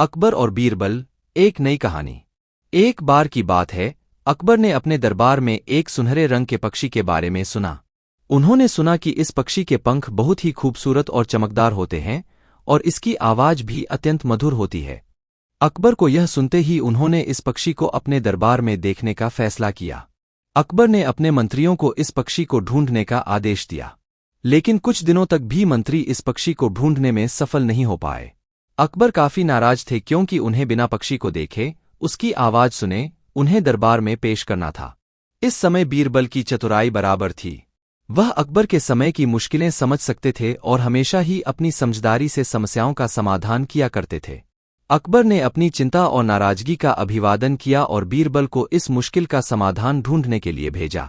अकबर और बीरबल, एक नई कहानी। एक बार की बात है, अकबर ने अपने दरबार में एक सुनहरे रंग के पक्षी के बारे में सुना। उन्होंने सुना कि इस पक्षी के पंख बहुत ही खूबसूरत और चमकदार होते हैं और इसकी आवाज भी अत्यंत मधुर होती है। अकबर को यह सुनते ही उन्होंने इस पक्षी को अपने दरबार में देखने का फैसला किया। अकबर ने अपने मंत्रियों को इस पक्षी को ढूंढने का आदेश दिया, लेकिन कुछ दिनों तक भी मंत्री इस पक्षी को ढूंढने में सफल नहीं हो पाए। अकबर काफी नाराज थे क्योंकि उन्हें बिना पक्षी को देखे, उसकी आवाज सुने, उन्हें दरबार में पेश करना था। इस समय बीरबल की चतुराई बराबर थी। वह अकबर के समय की मुश्किलें समझ सकते थे और हमेशा ही अपनी समझदारी से समस्याओं का समाधान किया करते थे। अकबर ने अपनी चिंता और नाराजगी का अभिवादन किया और बीरबल को इस मुश्किल का समाधान ढूंढने के लिए भेजा।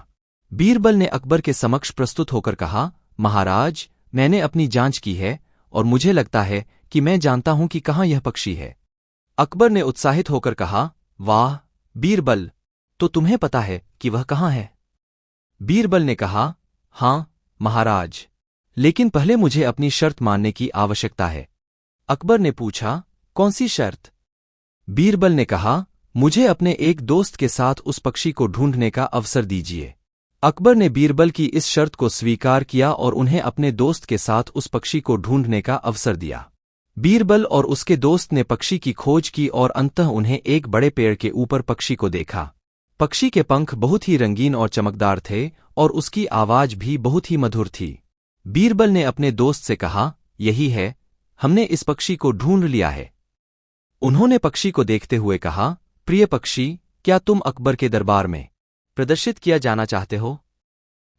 बीरबल ने अकबर के समक्ष प्रस्तुत होकर कहा, महाराज, मैंने अपनी जांच की है और मुझे लगता है कि मैं जानता हूं कि कहां यह पक्षी है। अकबर ने उत्साहित होकर कहा, वाह बीरबल, तो तुम्हें पता है कि वह कहां है? बीरबल ने कहा, हां महाराज, लेकिन पहले मुझे अपनी शर्त मानने की आवश्यकता है। अकबर ने पूछा, कौन सी शर्त? बीरबल ने कहा, मुझे अपने एक दोस्त के साथ उस पक्षी को ढूंढने का अवसर दीजिए। अकबर ने बीरबल की इस शर्त को स्वीकार किया और उन्हें अपने दोस्त के साथ उस पक्षी को ढूंढने का अवसर दिया। बीरबल और उसके दोस्त ने पक्षी की खोज की और अंततः उन्हें एक बड़े पेड़ के ऊपर पक्षी को देखा। पक्षी के पंख बहुत ही रंगीन और चमकदार थे और उसकी आवाज भी बहुत ही मधुर थी। बीरबल ने अपने दोस्त से कहा, यही है, हमने इस पक्षी को ढूंढ लिया है। उन्होंने पक्षी को देखते हुए कहा, प्रिय पक्षी, क्या तुम अकबर के दरबार में प्रदर्शित किया जाना चाहते हो?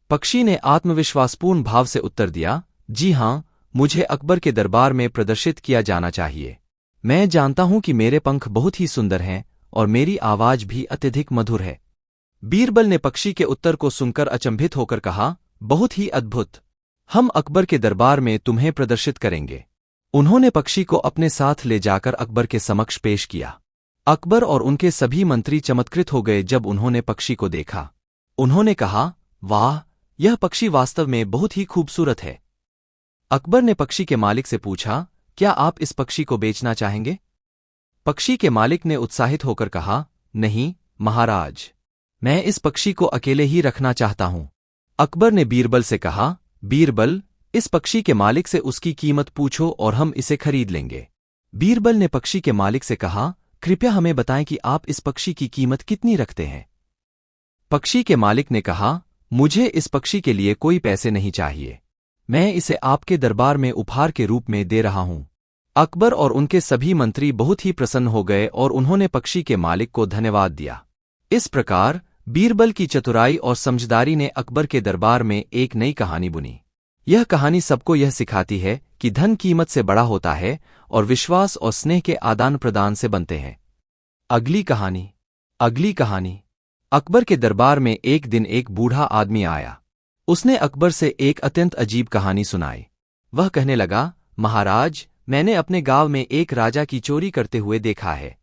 पक्षी ने आत्मविश्वासपूर्ण भाव से उत्तर दिया, जी हां, मुझे अकबर के दरबार में प्रदर्शित किया जाना चाहिए। मैं जानता हूं कि मेरे पंख बहुत ही सुंदर हैं और मेरी आवाज भी अत्यधिक मधुर है। बीरबल ने पक्षी के उत्तर को सुनकर अचंभित होकर कहा, बहुत ही अद्भुत, हम अकबर के दरबार में तुम्हें प्रदर्शित करेंगे। उन्होंने पक्षी को अपने साथ ले जाकर अकबर के समक्ष पेश किया। अकबर और उनके सभी मंत्री चमत्कृत हो गए जब उन्होंने पक्षी को देखा। उन्होंने कहा, वाह, यह पक्षी वास्तव में बहुत ही खूबसूरत है। अकबर ने पक्षी के मालिक से पूछा, क्या आप इस पक्षी को बेचना चाहेंगे? पक्षी के मालिक ने उत्साहित होकर कहा, नहीं महाराज, मैं इस पक्षी को अकेले ही रखना चाहता हूं। अकबर ने बीरबल से कहा, बीरबल, इस पक्षी के मालिक से उसकी कीमत पूछो और हम इसे खरीद लेंगे। बीरबल ने पक्षी के मालिक से कहा, कृपया हमें बताएं कि आप इस पक्षी की कीमत कितनी रखते हैं। पक्षी के मालिक ने कहा, मुझे इस पक्षी के लिए कोई पैसे नहीं चाहिए, मैं इसे आपके दरबार में उपहार के रूप में दे रहा हूं। अकबर और उनके सभी मंत्री बहुत ही प्रसन्न हो गए और उन्होंने पक्षी के मालिक को धन्यवाद दिया। इस प्रकार बीरबल की चतुराई और समझदारी ने अकबर के दरबार में एक नई कहानी बुनी। यह कहानी सबको यह सिखाती है कि धन कीमत से बड़ा होता है और विश्वास और स्नेह के आदान प्रदान से बनते हैं। अगली कहानी। अकबर के दरबार में एक दिन एक बूढ़ा आदमी आया। उसने अकबर से एक अत्यंत अजीब कहानी सुनाई। वह कहने लगा, महाराज, मैंने अपने गांव में एक राजा की चोरी करते हुए देखा है।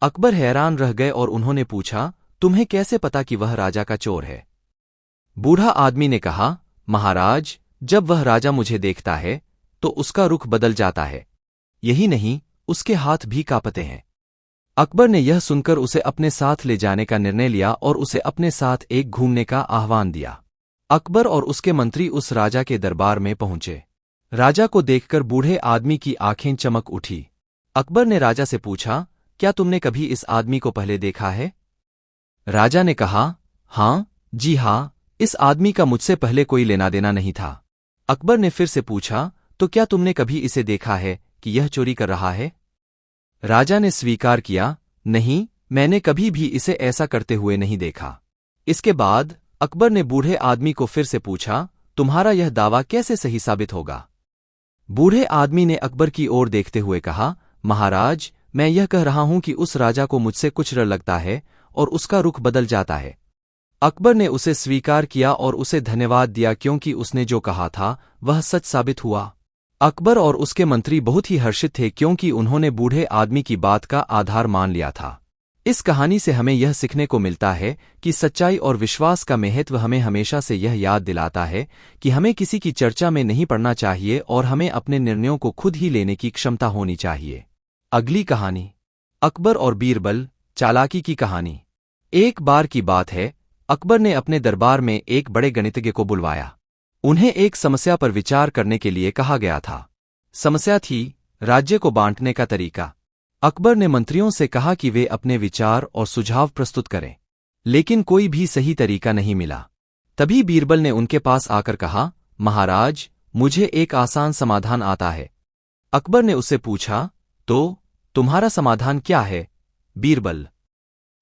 अकबर हैरान रह गए और उन्होंने पूछा, तुम्हें कैसे पता कि वह राजा का चोर है? बूढ़ा आदमी ने कहा, महाराज, जब वह राजा मुझे देखता है तो उसका रुख बदल जाता है, यही नहीं, उसके हाथ भी कांपते हैं। अकबर ने यह सुनकर उसे अपने साथ ले जाने का निर्णय लिया और उसे अपने साथ एक घूमने का आह्वान दिया। अकबर और उसके मंत्री उस राजा के दरबार में पहुंचे। राजा को देखकर बूढ़े आदमी की आंखें चमक उठी। अकबर ने राजा से पूछा, क्या तुमने कभी इस आदमी को पहले देखा है? राजा ने कहा, हां, जी हां, इस आदमी का मुझसे पहले कोई लेना देना नहीं था। अकबर ने फिर से पूछा, तो क्या तुमने कभी इसे देखा है कि यह चोरी कर रहा है? राजा ने स्वीकार किया, नहीं, मैंने कभी भी इसे ऐसा करते हुए नहीं देखा। इसके बाद अकबर ने बूढ़े आदमी को फिर से पूछा, तुम्हारा यह दावा कैसे सही साबित होगा? बूढ़े आदमी ने अकबर की ओर देखते हुए कहा, महाराज, मैं यह कह रहा हूं कि उस राजा को मुझसे कुछ डर लगता है और उसका रुख बदल जाता है। अकबर ने उसे स्वीकार किया और उसे धन्यवाद दिया क्योंकि उसने जो कहा था वह सच साबित हुआ। अकबर और उसके मंत्री बहुत ही हर्षित थे क्योंकि उन्होंने बूढ़े आदमी की बात का आधार मान लिया था। इस कहानी से हमें यह सीखने को मिलता है कि सच्चाई और विश्वास का महत्व हमें हमेशा से यह याद दिलाता है कि हमें किसी की चर्चा में नहीं पड़ना चाहिए और हमें अपने निर्णयों को खुद ही लेने की क्षमता होनी चाहिए। अगली कहानी, अकबर और बीरबल, चालाकी की कहानी। एक बार की बात है, अकबर ने अपने दरबार में एक बड़े गणितज्ञ को बुलवाया। उन्हें एक समस्या पर विचार करने के लिए कहा गया था। समस्या थी राज्य को बांटने का तरीका। अकबर ने मंत्रियों से कहा कि वे अपने विचार और सुझाव प्रस्तुत करें, लेकिन कोई भी सही तरीका नहीं मिला। तभी बीरबल ने उनके पास आकर कहा, महाराज, मुझे एक आसान समाधान आता है। अकबर ने उससे पूछा, तो तुम्हारा समाधान क्या है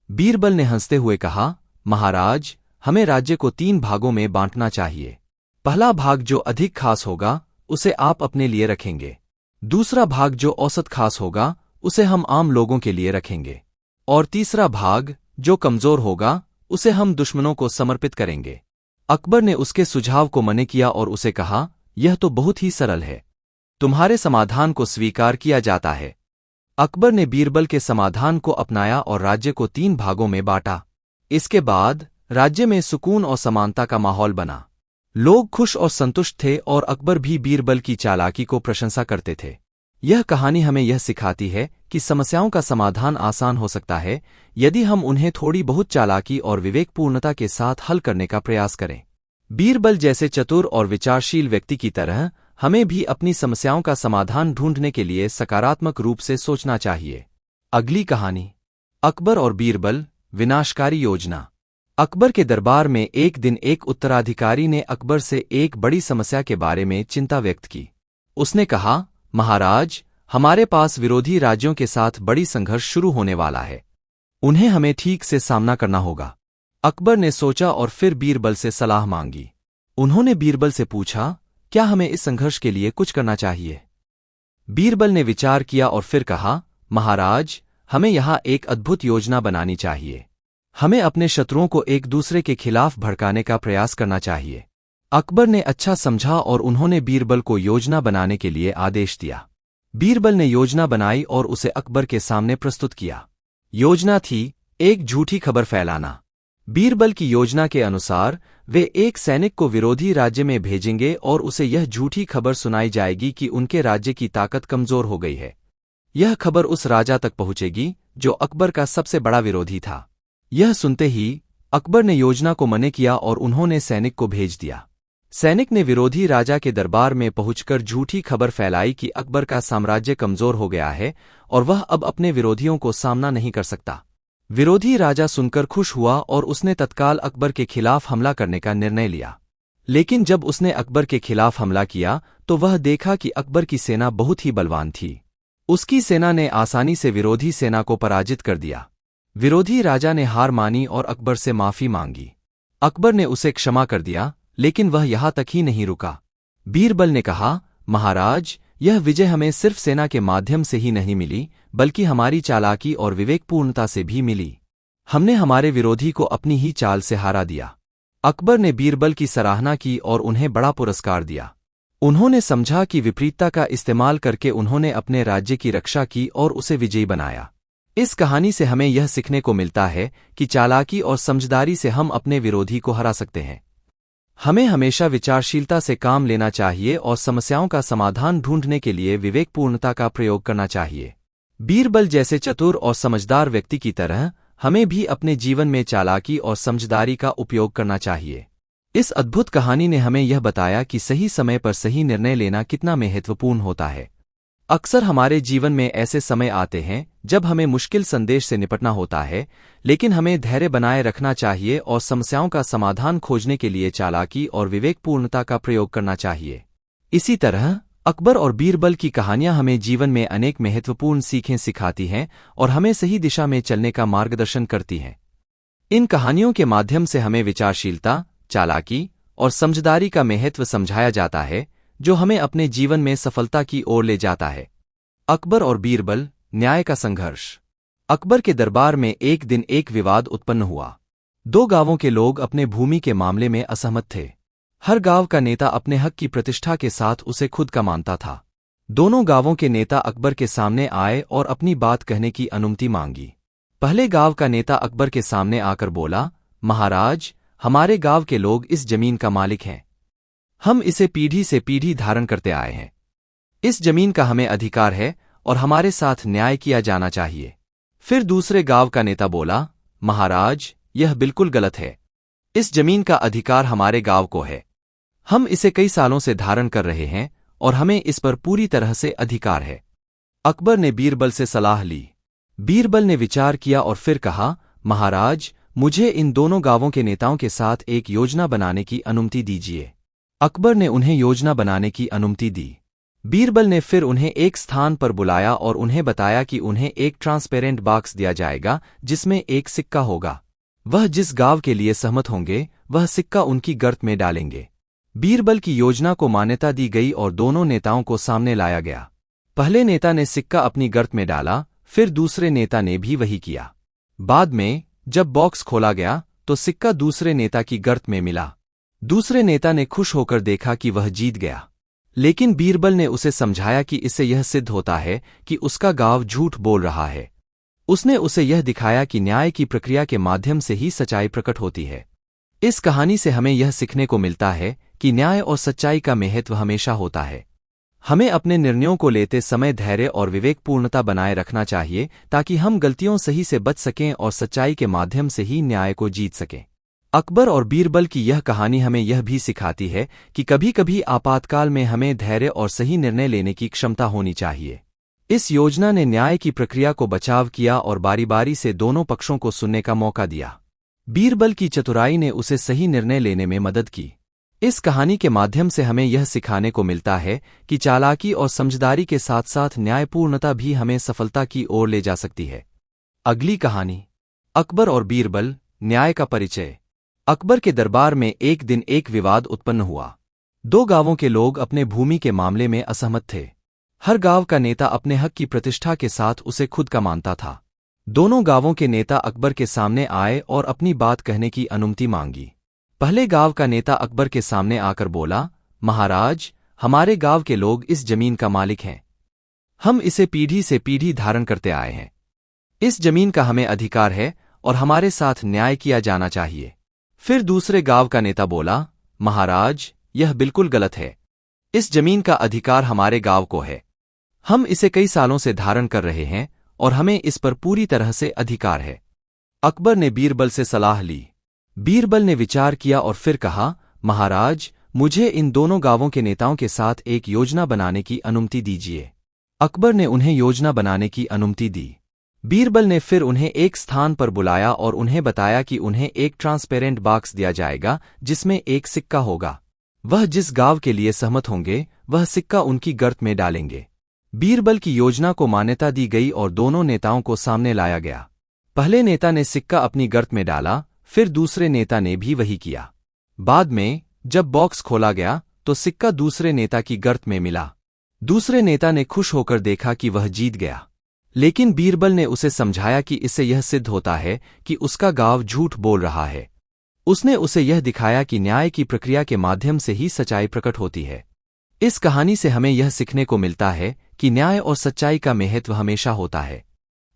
बीरबल ने हंसते हुए कहा, महाराज, हमें राज्य को 3 भागों में बांटना चाहिए। पहला भाग जो अधिक खास होगा उसे आप अपने लिए रखेंगे। दूसरा भाग जो औसत खास होगा उसे हम आम लोगों के लिए रखेंगे। और तीसरा भाग जो कमजोर होगा उसे हम दुश्मनों को समर्पित करेंगे। अकबर ने उसके सुझाव को मान्य किया और उसे कहा, यह तो बहुत ही सरल है। तुम्हारे समाधान को स्वीकार किया जाता है। अकबर ने बीरबल के समाधान को अपनाया और राज्य को 3 भागों में बांटा। इसके बाद राज्य में सुकून और समानता का माहौल बना। लोग खुश और संतुष्ट थे और अकबर भी बीरबल की चालाकी को प्रशंसा करते थे। यह कहानी हमें यह सिखाती है कि समस्याओं का समाधान आसान हो सकता है यदि हम उन्हें थोड़ी बहुत चालाकी और विवेकपूर्णता के साथ हल करने का प्रयास करें। बीरबल जैसे चतुर और विचारशील व्यक्ति की तरह हमें भी अपनी समस्याओं का समाधान ढूंढने के लिए सकारात्मक रूप से सोचना चाहिए। अगली कहानी, अकबर और बीरबल, विनाशकारी योजना। अकबर के दरबार में एक दिन एक उत्तराधिकारी ने अकबर से एक बड़ी समस्या के बारे में चिंता व्यक्त की। उसने कहा, महाराज, हमारे पास विरोधी राज्यों के साथ बड़ी संघर्ष शुरू होने वाला है। उन्हें हमें ठीक से सामना करना होगा। अकबर ने सोचा और फिर बीरबल से सलाह मांगी। उन्होंने बीरबल से पूछा, क्या हमें इस संघर्ष के लिए कुछ करना चाहिए? बीरबल ने विचार किया और फिर कहा, महाराज, हमें यहां एक अद्भुत योजना बनानी चाहिए। हमें अपने शत्रुओं को एक दूसरे के खिलाफ भड़काने का प्रयास करना चाहिए। अकबर ने अच्छा समझा और उन्होंने बीरबल को योजना बनाने के लिए आदेश दिया। बीरबल ने योजना बनाई और उसे अकबर के सामने प्रस्तुत किया। योजना थी एक झूठी खबर फैलाना। बीरबल की योजना के अनुसार वे एक सैनिक को विरोधी राज्य में भेजेंगे और उसे यह झूठी खबर सुनाई जाएगी कि उनके राज्य की ताकत कमजोर हो गई है। यह खबर उस राजा तक पहुंचेगी जो अकबर का सबसे बड़ा विरोधी था। यह सुनते ही अकबर ने योजना को मान्य किया और उन्होंने सैनिक को भेज दिया। सैनिक ने विरोधी राजा के दरबार में पहुंचकर झूठी खबर फैलाई कि अकबर का साम्राज्य कमजोर हो गया है और वह अब अपने विरोधियों को सामना नहीं कर सकता। विरोधी राजा सुनकर खुश हुआ और उसने तत्काल अकबर के खिलाफ हमला करने का निर्णय लिया। लेकिन जब उसने अकबर के खिलाफ हमला किया तो वह देखा कि अकबर की सेना बहुत ही बलवान थी। उसकी सेना ने आसानी से विरोधी सेना को पराजित कर दिया। विरोधी राजा ने हार मानी और अकबर से माफी मांगी। अकबर ने उसे क्षमा कर दिया, लेकिन वह यहां तक ही नहीं रुका। बीरबल ने कहा, महाराज, यह विजय हमें सिर्फ सेना के माध्यम से ही नहीं मिली, बल्कि हमारी चालाकी और विवेकपूर्णता से भी मिली। हमने हमारे विरोधी को अपनी ही चाल से हारा दिया। अकबर ने बीरबल की सराहना की और उन्हें बड़ा पुरस्कार दिया। उन्होंने समझा कि विपरीतता का इस्तेमाल करके उन्होंने अपने राज्य की रक्षा की और उसे विजयी बनाया। इस कहानी से हमें यह सीखने को मिलता है कि चालाकी और समझदारी से हम अपने विरोधी को हरा सकते हैं। हमें हमेशा विचारशीलता से काम लेना चाहिए और समस्याओं का समाधान ढूंढने के लिए विवेकपूर्णता का प्रयोग करना चाहिए। बीरबल जैसे चतुर और समझदार व्यक्ति की तरह हमें भी अपने जीवन में चालाकी और समझदारी का उपयोग करना चाहिए। इस अद्भुत कहानी ने हमें यह बताया कि सही समय पर सही निर्णय लेना कितना महत्वपूर्ण होता है। अक्सर हमारे जीवन में ऐसे समय आते हैं जब हमें मुश्किल संदेश से निपटना होता है, लेकिन हमें धैर्य बनाए रखना चाहिए और समस्याओं का समाधान खोजने के लिए चालाकी और विवेकपूर्णता का प्रयोग करना चाहिए। इसी तरह अकबर और बीरबल की कहानियां हमें जीवन में अनेक महत्वपूर्ण सीखें सिखाती हैं और हमें सही दिशा में चलने का मार्गदर्शन करती हैं। इन कहानियों के माध्यम से हमें विचारशीलता, चालाकी और समझदारी का महत्व समझाया जाता है, जो हमें अपने जीवन में सफलता की ओर ले जाता है। अकबर और बीरबल, न्याय का संघर्ष। अकबर के दरबार में एक दिन एक विवाद उत्पन्न हुआ। 2 गांवों के लोग अपने भूमि के मामले में असहमत थे। हर गांव का नेता अपने हक की प्रतिष्ठा के साथ उसे खुद का मानता था। दोनों गांवों के नेता अकबर के सामने आए और अपनी बात कहने की अनुमति मांगी। पहले गांव का नेता अकबर के सामने आकर बोला, महाराज, हमारे गांव के लोग इस जमीन का मालिक हैं। हम इसे पीढ़ी से पीढ़ी धारण करते आए हैं। इस जमीन का हमें अधिकार है और हमारे साथ न्याय किया जाना चाहिए। फिर दूसरे गांव का नेता बोला, महाराज, यह बिल्कुल गलत है। इस जमीन का अधिकार हमारे गांव को है। हम इसे कई सालों से धारण कर रहे हैं और हमें इस पर पूरी तरह से अधिकार है। अकबर ने बीरबल से सलाह ली। बीरबल ने विचार किया और फिर कहा, महाराज, मुझे इन दोनों गांवों के नेताओं के साथ एक योजना बनाने की अनुमति दीजिए। अकबर ने उन्हें योजना बनाने की अनुमति दी। बीरबल ने फिर उन्हें एक स्थान पर बुलाया और उन्हें बताया कि उन्हें एक ट्रांसपेरेंट बॉक्स दिया जाएगा जिसमें एक सिक्का होगा। वह जिस गांव के लिए सहमत होंगे वह सिक्का उनकी गर्त में डालेंगे। बीरबल की योजना को मान्यता दी गई और दोनों नेताओं को सामने लाया गया। पहले नेता ने सिक्का अपनी गर्त में डाला, फिर दूसरे नेता ने भी वही किया। बाद में जब बॉक्स खोला गया तो सिक्का दूसरे नेता की गर्त में मिला। दूसरे नेता ने खुश होकर देखा कि वह जीत गया, लेकिन बीरबल ने उसे समझाया कि इससे यह सिद्ध होता है कि उसका गांव झूठ बोल रहा है। उसने उसे यह दिखाया कि न्याय की प्रक्रिया के माध्यम से ही सच्चाई प्रकट होती है। इस कहानी से हमें यह सीखने को मिलता है कि न्याय और सच्चाई का महत्व हमेशा होता है। हमें अपने निर्णयों को लेते समय धैर्य और विवेकपूर्णता बनाए रखना चाहिए ताकि हम गलतियों सही से बच सकें और सच्चाई के माध्यम से ही न्याय को जीत सकें। अकबर और बीरबल की यह कहानी हमें यह भी सिखाती है कि कभी-कभी आपातकाल में हमें धैर्य और सही निर्णय लेने की क्षमता होनी चाहिए। इस योजना ने न्याय की प्रक्रिया को बचाव किया और बारी-बारी से दोनों पक्षों को सुनने का मौका दिया। बीरबल की चतुराई ने उसे सही निर्णय लेने में मदद की। इस कहानी के माध्यम से हमें यह सिखाने को मिलता है कि चालाकी और समझदारी के साथ साथ न्यायपूर्णता भी हमें सफलता की ओर ले जा सकती है। अगली कहानी, अकबर और बीरबल, न्याय का परिचय। अकबर के दरबार में एक दिन एक विवाद उत्पन्न हुआ। दो गांवों के लोग अपने भूमि के मामले में असहमत थे। हर गांव का नेता अपने हक की प्रतिष्ठा के साथ उसे खुद का मानता था। दोनों गांवों के नेता अकबर के सामने आए और अपनी बात कहने की अनुमति मांगी। पहले गांव का नेता अकबर के सामने आकर बोला, महाराज, हमारे गांव के लोग इस जमीन का मालिक हैं। हम इसे पीढ़ी से पीढ़ी धारण करते आए हैं। इस जमीन का हमें अधिकार है और हमारे साथ न्याय किया जाना चाहिए। फिर दूसरे गांव का नेता बोला, महाराज, यह बिल्कुल गलत है। इस जमीन का अधिकार हमारे गांव को है। हम इसे कई सालों से धारण कर रहे हैं और हमें इस पर पूरी तरह से अधिकार है। अकबर ने बीरबल से सलाह ली। बीरबल ने विचार किया और फिर कहा, महाराज, मुझे इन दोनों गांवों के नेताओं के साथ एक योजना बनाने की अनुमति दीजिए। अकबर ने उन्हें योजना बनाने की अनुमति दी। बीरबल ने फिर उन्हें एक स्थान पर बुलाया और उन्हें बताया कि उन्हें एक ट्रांसपेरेंट बॉक्स दिया जाएगा जिसमें एक सिक्का होगा। वह जिस गांव के लिए सहमत होंगे वह सिक्का उनकी गर्त में डालेंगे। बीरबल की योजना को मान्यता दी गई और दोनों नेताओं को सामने लाया गया। पहले नेता ने सिक्का अपनी गर्त में डाला, फिर दूसरे नेता ने भी वही किया। बाद में जब बॉक्स खोला गया तो सिक्का दूसरे नेता की गर्त में मिला। दूसरे नेता ने खुश होकर देखा कि वह जीत गया, लेकिन बीरबल ने उसे समझाया कि इससे यह सिद्ध होता है कि उसका गांव झूठ बोल रहा है। उसने उसे यह दिखाया कि न्याय की प्रक्रिया के माध्यम से ही सच्चाई प्रकट होती है। इस कहानी से हमें यह सीखने को मिलता है कि न्याय और सच्चाई का महत्व हमेशा होता है।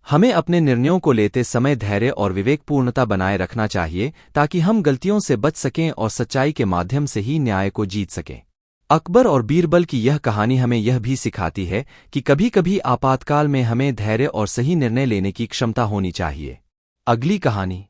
हमें अपने निर्णयों को लेते समय धैर्य और विवेकपूर्णता बनाए रखना चाहिए ताकि हम गलतियों से बच सकें और सच्चाई के माध्यम से ही न्याय को जीत सकें। अकबर और बीरबल की यह कहानी हमें यह भी सिखाती है कि कभी-कभी आपातकाल में हमें धैर्य और सही निर्णय लेने की क्षमता होनी चाहिए। अगली कहानी,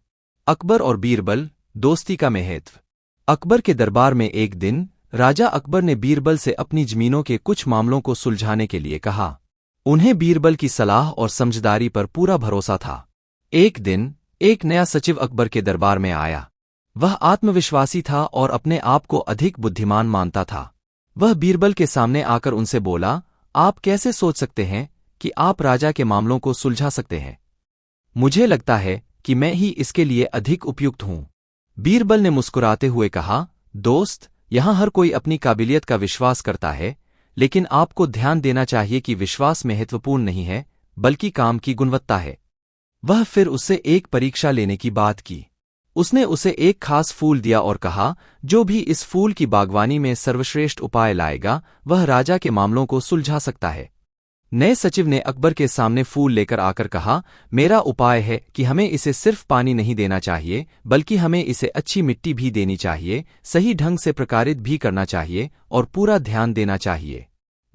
अकबर और बीरबल, दोस्ती का महत्व। अकबर के दरबार में एक दिन राजा अकबर ने बीरबल से अपनी जमीनों के कुछ मामलों को सुलझाने के लिए कहा। उन्हें बीरबल की सलाह और समझदारी पर पूरा भरोसा था। एक दिन एक नया सचिव अकबर के दरबार में आया। वह आत्मविश्वासी था और अपने आप को अधिक बुद्धिमान मानता था। वह बीरबल के सामने आकर उनसे बोला, आप कैसे सोच सकते हैं कि आप राजा के मामलों को सुलझा सकते हैं? मुझे लगता है कि मैं ही इसके लिए अधिक उपयुक्त हूं। बीरबल ने मुस्कुराते हुए कहा, दोस्त, यहां हर कोई अपनी काबिलियत का विश्वास करता है, लेकिन आपको ध्यान देना चाहिए कि विश्वास महत्वपूर्ण नहीं है, बल्कि काम की गुणवत्ता है। वह फिर उससे एक परीक्षा लेने की बात की। उसने उसे एक खास फूल दिया और कहा, जो भी इस फूल की बागवानी में सर्वश्रेष्ठ उपाय लाएगा, वह राजा के मामलों को सुलझा सकता है। नए सचिव ने अकबर के सामने फूल लेकर आकर कहा, मेरा उपाय है कि हमें इसे सिर्फ पानी नहीं देना चाहिए, बल्कि हमें इसे अच्छी मिट्टी भी देनी चाहिए, सही ढंग से प्रकारित भी करना चाहिए और पूरा ध्यान देना चाहिए।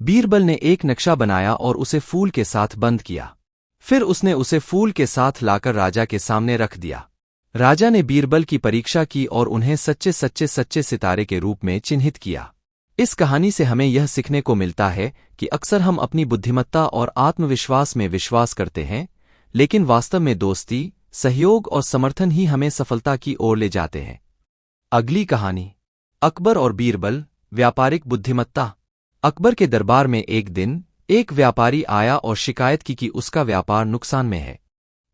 बीरबल ने एक नक्शा बनाया और उसे फूल के साथ बंद किया। फिर उसने उसे फूल के साथ लाकर राजा के सामने रख दिया। राजा ने बीरबल की परीक्षा की और उन्हें सच्चे सच्चे सच्चे सितारे के रूप में चिन्हित किया। इस कहानी से हमें यह सीखने को मिलता है कि अक्सर हम अपनी बुद्धिमत्ता और आत्मविश्वास में विश्वास करते हैं, लेकिन वास्तव में दोस्ती, सहयोग और समर्थन ही हमें सफलता की ओर ले जाते हैं। अगली कहानी, अकबर और बीरबल, व्यापारिक बुद्धिमत्ता। अकबर के दरबार में एक दिन एक व्यापारी आया और शिकायत की कि उसका व्यापार नुकसान में है।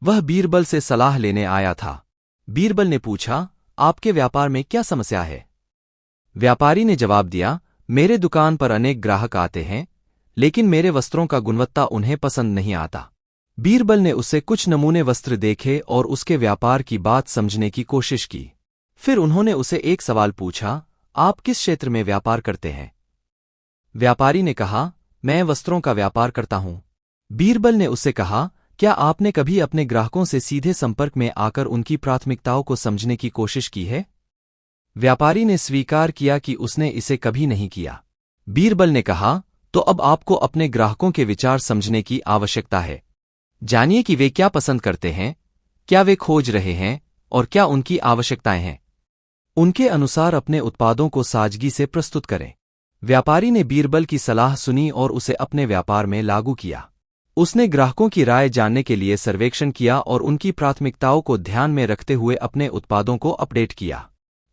वह बीरबल से सलाह लेने आया था। बीरबल ने पूछा, आपके व्यापार में क्या समस्या है? व्यापारी ने जवाब दिया, मेरे दुकान पर अनेक ग्राहक आते हैं, लेकिन मेरे वस्त्रों का गुणवत्ता उन्हें पसंद नहीं आता। बीरबल ने उसे कुछ नमूने वस्त्र देखे और उसके व्यापार की बात समझने की कोशिश की। फिर उन्होंने उसे एक सवाल पूछा, आप किस क्षेत्र में व्यापार करते हैं? व्यापारी ने कहा, मैं वस्त्रों का व्यापार करता हूं। बीरबल ने उससे कहा, क्या आपने कभी अपने ग्राहकों से सीधे संपर्क में आकर उनकी प्राथमिकताओं को समझने की कोशिश की है? व्यापारी ने स्वीकार किया कि उसने इसे कभी नहीं किया। बीरबल ने कहा, तो अब आपको अपने ग्राहकों के विचार समझने की आवश्यकता है। जानिए कि वे क्या पसंद करते हैं, क्या वे खोज रहे हैं और क्या उनकी आवश्यकताएं हैं। उनके अनुसार अपने उत्पादों को सादगी से प्रस्तुत करें। व्यापारी ने बीरबल की सलाह सुनी और उसे अपने व्यापार में लागू किया। उसने ग्राहकों की राय जानने के लिए सर्वेक्षण किया और उनकी प्राथमिकताओं को ध्यान में रखते हुए अपने उत्पादों को अपडेट किया।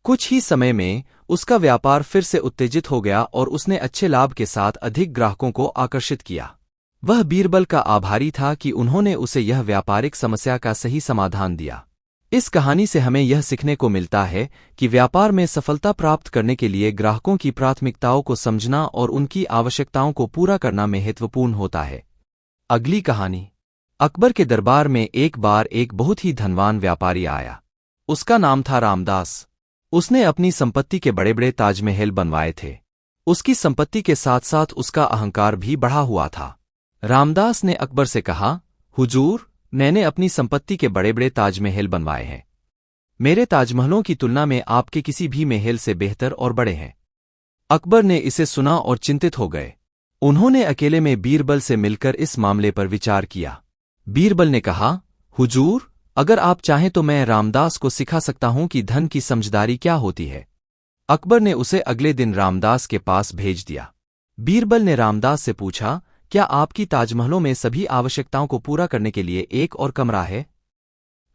कुछ ही समय में उसका व्यापार फिर से उत्तेजित हो गया और उसने अच्छे लाभ के साथ अधिक ग्राहकों को आकर्षित किया। वह बीरबल का आभारी था कि उन्होंने उसे यह व्यापारिक समस्या का सही समाधान दिया। इस कहानी से हमें यह सीखने को मिलता है कि व्यापार में सफलता प्राप्त करने के लिए ग्राहकों की प्राथमिकताओं को समझना और उनकी आवश्यकताओं को पूरा करना महत्वपूर्ण होता है। अगली कहानी, अकबर के दरबार में एक बार एक बहुत ही धनवान व्यापारी आया। उसका नाम था रामदास। उसने अपनी संपत्ति के बड़े बड़े ताजमहल बनवाए थे। उसकी संपत्ति के साथ साथ उसका अहंकार भी बढ़ा हुआ था। रामदास ने अकबर से कहा, हुजूर, मैंने अपनी संपत्ति के बड़े बड़े ताजमहल बनवाए हैं। मेरे ताजमहलों की तुलना में आपके किसी भी महल से बेहतर और बड़े हैं। अकबर ने इसे सुना और चिंतित हो गए। उन्होंने अकेले में बीरबल से मिलकर इस मामले पर विचार किया। बीरबल ने कहा, हुजूर, अगर आप चाहें तो मैं रामदास को सिखा सकता हूं कि धन की समझदारी क्या होती है। अकबर ने उसे अगले दिन रामदास के पास भेज दिया। बीरबल ने रामदास से पूछा, क्या आपकी ताजमहलों में सभी आवश्यकताओं को पूरा करने के लिए एक और कमरा है?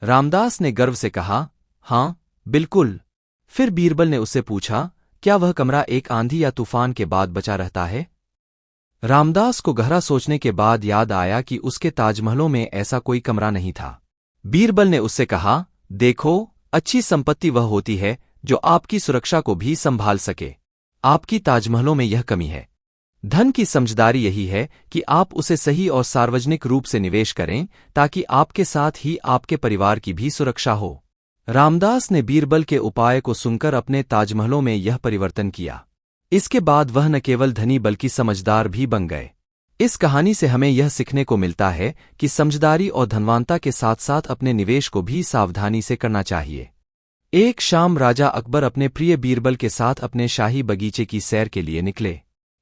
रामदास ने गर्व से कहा, हाँ, बिल्कुल। फिर बीरबल ने उससे पूछा, क्या वह कमरा एक आंधी या तूफान के बाद बचा रहता है? रामदास को गहरा सोचने के बाद याद आया कि उसके ताजमहलों में ऐसा कोई कमरा नहीं था। बीरबल ने उससे कहा, देखो, अच्छी संपत्ति वह होती है जो आपकी सुरक्षा को भी संभाल सके। आपकी ताजमहलों में यह कमी है। धन की समझदारी यही है कि आप उसे सही और सार्वजनिक रूप से निवेश करें ताकि आपके साथ ही आपके परिवार की भी सुरक्षा हो। रामदास ने बीरबल के उपाय को सुनकर अपने ताजमहलों में यह परिवर्तन किया। इसके बाद वह न केवल धनी बल्कि समझदार भी बन गए। इस कहानी से हमें यह सीखने को मिलता है कि समझदारी और धनवानता के साथ साथ अपने निवेश को भी सावधानी से करना चाहिए। एक शाम राजा अकबर अपने प्रिय बीरबल के साथ अपने शाही बगीचे की सैर के लिए निकले।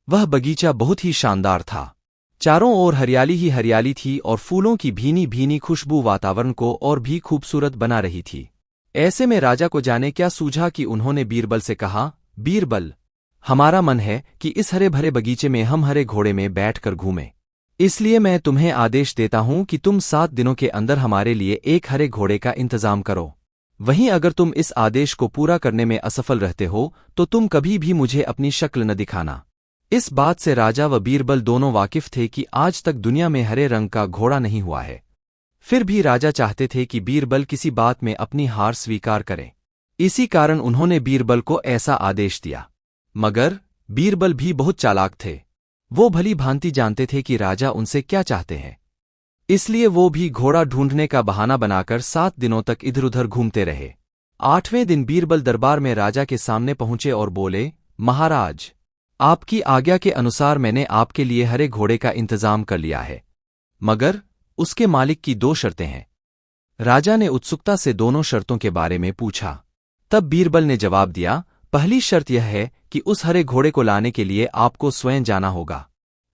वह बगीचा बहुत ही शानदार था। चारों ओर हरियाली ही हरियाली थी और फूलों की भीनी भीनी खुशबू वातावरण को और भी खूबसूरत बना रही थी। ऐसे में राजा को जाने क्या सूझा कि उन्होंने बीरबल से कहा, बीरबल, हमारा मन है कि इस हरे भरे बगीचे में हम हरे घोड़े में बैठकर घूमें। इसलिए मैं तुम्हें आदेश देता हूं कि तुम 7 दिनों के अंदर हमारे लिए एक हरे घोड़े का इंतजाम करो। वहीं अगर तुम इस आदेश को पूरा करने में असफल रहते हो तो तुम कभी भी मुझे अपनी शक्ल न दिखाना। इस बात से राजा व बीरबल दोनों वाकिफ थे कि आज तक दुनिया में हरे रंग का घोड़ा नहीं हुआ है। फिर भी राजा चाहते थे कि बीरबल किसी बात में अपनी हार स्वीकार करे। इसी कारण उन्होंने बीरबल को ऐसा आदेश दिया। मगर बीरबल भी बहुत चालाक थे। वो भली भांति जानते थे कि राजा उनसे क्या चाहते हैं। इसलिए वो भी घोड़ा ढूंढने का बहाना बनाकर 7 दिनों तक इधर उधर घूमते रहे। 8वें दिन बीरबल दरबार में राजा के सामने पहुंचे और बोले, महाराज, आपकी आज्ञा के अनुसार मैंने आपके लिए हरे घोड़े का इंतजाम कर लिया है, मगर उसके मालिक की 2 शर्तें हैं। राजा ने उत्सुकता से दोनों शर्तों के बारे में पूछा। तब बीरबल ने जवाब दिया, पहली शर्त यह है कि उस हरे घोड़े को लाने के लिए आपको स्वयं जाना होगा।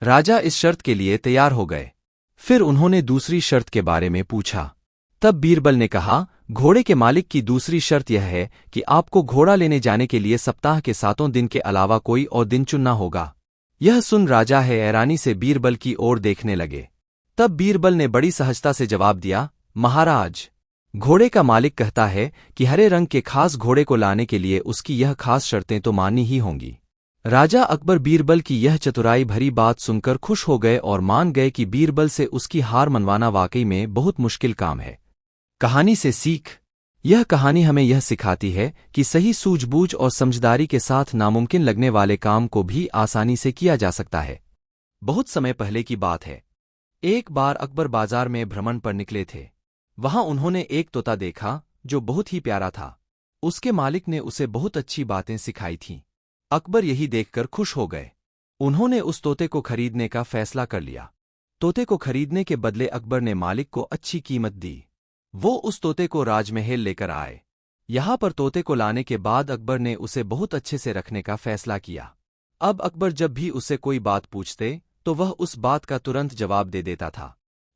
राजा इस शर्त के लिए तैयार हो गए। फिर उन्होंने दूसरी शर्त के बारे में पूछा। तब बीरबल ने कहा, घोड़े के मालिक की दूसरी शर्त यह है कि आपको घोड़ा लेने जाने के लिए सप्ताह के 7 दिन के अलावा कोई और दिन चुनना होगा। यह सुन राजा हैरानी से बीरबल की ओर देखने लगे। तब बीरबल ने बड़ी सहजता से जवाब दिया, महाराज, घोड़े का मालिक कहता है कि हरे रंग के खास घोड़े को लाने के लिए उसकी यह खास शर्तें तो माननी ही होंगी। राजा अकबर बीरबल की यह चतुराई भरी बात सुनकर खुश हो गए और मान गए कि बीरबल से उसकी हार मनवाना वाकई में बहुत मुश्किल काम है। कहानी से सीख। यह कहानी हमें यह सिखाती है कि सही सूझबूझ और समझदारी के साथ नामुमकिन लगने वाले काम को भी आसानी से किया जा सकता है। बहुत समय पहले की बात है। एक बार अकबर बाजार में भ्रमण पर निकले थे। वहां उन्होंने एक तोता देखा जो बहुत ही प्यारा था। उसके मालिक ने उसे बहुत अच्छी बातें सिखाई थीं। अकबर यही देखकर खुश हो गए। उन्होंने उस तोते को खरीदने का फैसला कर लिया। तोते को खरीदने के बदले अकबर ने मालिक को अच्छी कीमत दी। वो उस तोते को राजमहल लेकर आए। यहां पर तोते को लाने के बाद अकबर ने उसे बहुत अच्छे से रखने का फैसला किया। अब अकबर जब भी उसे कोई बात पूछते तो वह उस बात का तुरंत जवाब दे देता था।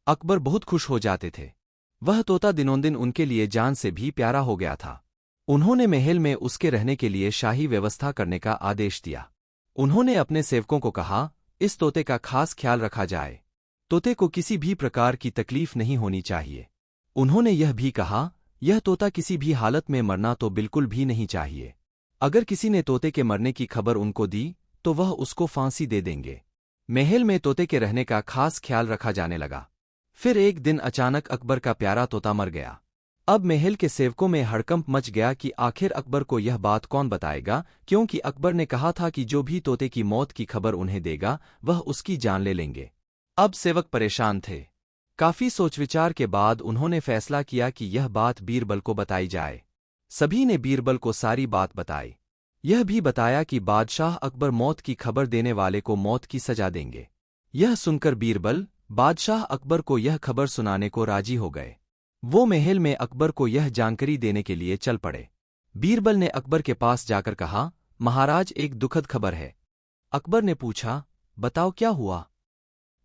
अकबर बहुत खुश हो जाते थे। वह तोता दिनोंदिन उनके लिए जान से भी प्यारा हो गया था। उन्होंने महल में उसके रहने के लिए शाही व्यवस्था करने का आदेश दिया। उन्होंने अपने सेवकों को कहा, इस तोते का खास ख्याल रखा जाए। तोते को किसी भी प्रकार की तकलीफ नहीं होनी चाहिए। उन्होंने यह भी कहा, यह तोता किसी भी हालत में मरना तो बिल्कुल भी नहीं चाहिए। अगर किसी ने तोते के मरने की खबर उनको दी तो वह उसको फांसी दे देंगे। महल में तोते के रहने का खास ख्याल रखा जाने लगा। फिर एक दिन अचानक अकबर का प्यारा तोता मर गया। अब महल के सेवकों में हड़कंप मच गया कि आखिर अकबर को यह बात कौन बताएगा, क्योंकि अकबर ने कहा था कि जो भी तोते की मौत की खबर उन्हें देगा वह उसकी जान ले लेंगे। अब सेवक परेशान थे। काफी सोच-विचार के बाद उन्होंने फैसला किया कि यह बात बीरबल को बताई जाए। सभी ने बीरबल को सारी बात बताई। यह भी बताया कि बादशाह अकबर मौत की खबर देने वाले को मौत की सजा देंगे। यह सुनकर बीरबल बादशाह अकबर को यह खबर सुनाने को राजी हो गए। वो महल में अकबर को यह जानकारी देने के लिए चल पड़े। बीरबल ने अकबर के पास जाकर कहा, महाराज, एक दुखद खबर है। अकबर ने पूछा, बताओ क्या हुआ।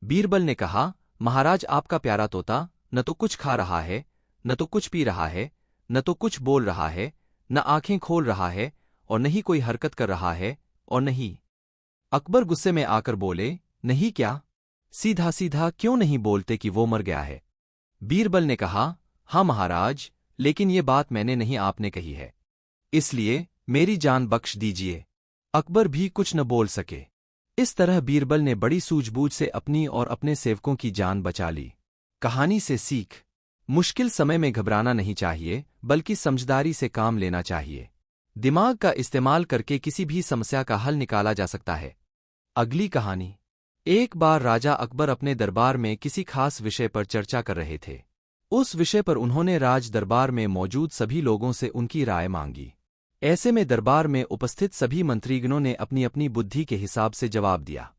बीरबल ने कहा, महाराज, आपका प्यारा तोता न तो कुछ खा रहा है, न तो कुछ पी रहा है, न तो कुछ बोल रहा है, न आंखें खोल रहा है, और न ही कोई हरकत कर रहा है, और नहीं। अकबर गुस्से में आकर बोले, नहीं क्या? सीधा सीधा क्यों नहीं बोलते कि वो मर गया है? बीरबल ने कहा, हाँ महाराज, लेकिन ये बात मैंने नहीं, आपने कही है, इसलिए मेरी जान बख्श दीजिए। अकबर भी कुछ न बोल सके। इस तरह बीरबल ने बड़ी सूझबूझ से अपनी और अपने सेवकों की जान बचा ली। कहानी से सीख। मुश्किल समय में घबराना नहीं चाहिए, बल्कि समझदारी से काम लेना चाहिए। दिमाग का इस्तेमाल करके किसी भी समस्या का हल निकाला जा सकता है। अगली कहानी। एक बार राजा अकबर अपने दरबार में किसी खास विषय पर चर्चा कर रहे थे। उस विषय पर उन्होंने राज दरबार में मौजूद सभी लोगों से उनकी राय मांगी। ऐसे में दरबार में उपस्थित सभी मंत्रीगणों ने अपनी अपनी बुद्धि के हिसाब से जवाब दिया।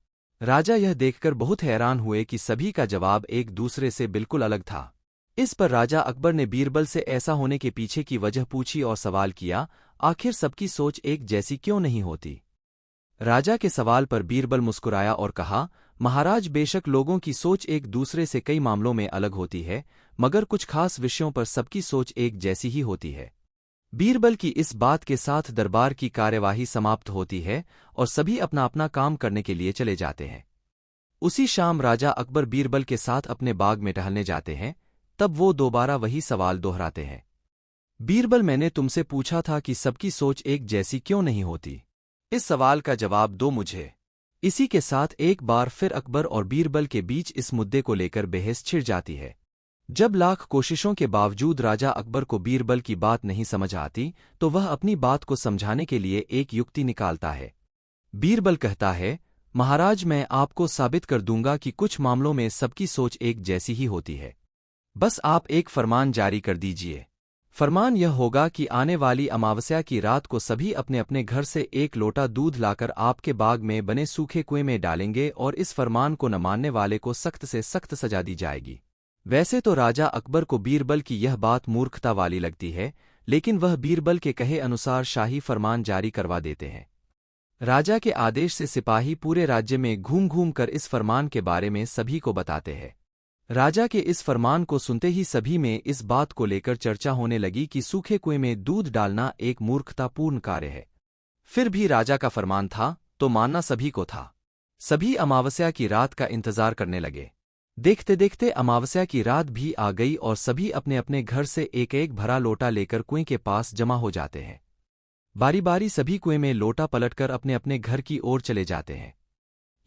राजा यह देखकर बहुत हैरान हुए कि सभी का जवाब एक दूसरे से बिल्कुल अलग था। इस पर राजा अकबर ने बीरबल से ऐसा होने के पीछे की वजह पूछी और सवाल किया, आखिर सबकी सोच एक जैसी क्यों नहीं होती? राजा के सवाल पर बीरबल मुस्कुराया और कहा, महाराज, बेशक लोगों की सोच एक दूसरे से कई मामलों में अलग होती है, मगर कुछ खास विषयों पर सबकी सोच एक जैसी ही होती है। बीरबल की इस बात के साथ दरबार की कार्यवाही समाप्त होती है और सभी अपना अपना काम करने के लिए चले जाते हैं। उसी शाम राजा अकबर बीरबल के साथ अपने बाग में टहलने जाते हैं। तब वो दोबारा वही सवाल दोहराते हैं, बीरबल, मैंने तुमसे पूछा था कि सबकी सोच एक जैसी क्यों नहीं होती? इस सवाल का जवाब दो मुझे। इसी के साथ एक बार फिर अकबर और बीरबल के बीच इस मुद्दे को लेकर बहस छिड़ जाती है। जब लाख कोशिशों के बावजूद राजा अकबर को बीरबल की बात नहीं समझ आती तो वह अपनी बात को समझाने के लिए एक युक्ति निकालता है। बीरबल कहता है, महाराज, मैं आपको साबित कर दूंगा कि कुछ मामलों में सबकी सोच एक जैसी ही होती है। बस आप एक फरमान जारी कर दीजिए। फरमान यह होगा कि आने वाली अमावस्या की रात को सभी अपने अपने घर से एक लोटा दूध लाकर आपके बाग में बने सूखे कुएं में डालेंगे और इस फरमान को न मानने वाले को सख्त से सख्त सजा दी जाएगी। वैसे तो राजा अकबर को बीरबल की यह बात मूर्खता वाली लगती है, लेकिन वह बीरबल के कहे अनुसार शाही फरमान जारी करवा देते हैं। राजा के आदेश से सिपाही पूरे राज्य में घूम घूम कर इस फरमान के बारे में सभी को बताते हैं। राजा के इस फरमान को सुनते ही सभी में इस बात को लेकर चर्चा होने लगी कि सूखे कुएं में दूध डालना एक मूर्खतापूर्ण कार्य है। फिर भी राजा का फरमान था तो मानना सभी को था। सभी अमावस्या की रात का इंतजार करने लगे। देखते देखते अमावस्या की रात भी आ गई और सभी अपने अपने घर से एक एक भरा लोटा लेकर कुएं के पास जमा हो जाते हैं। बारी बारी सभी कुएं में लोटा पलटकर अपने अपने घर की ओर चले जाते हैं।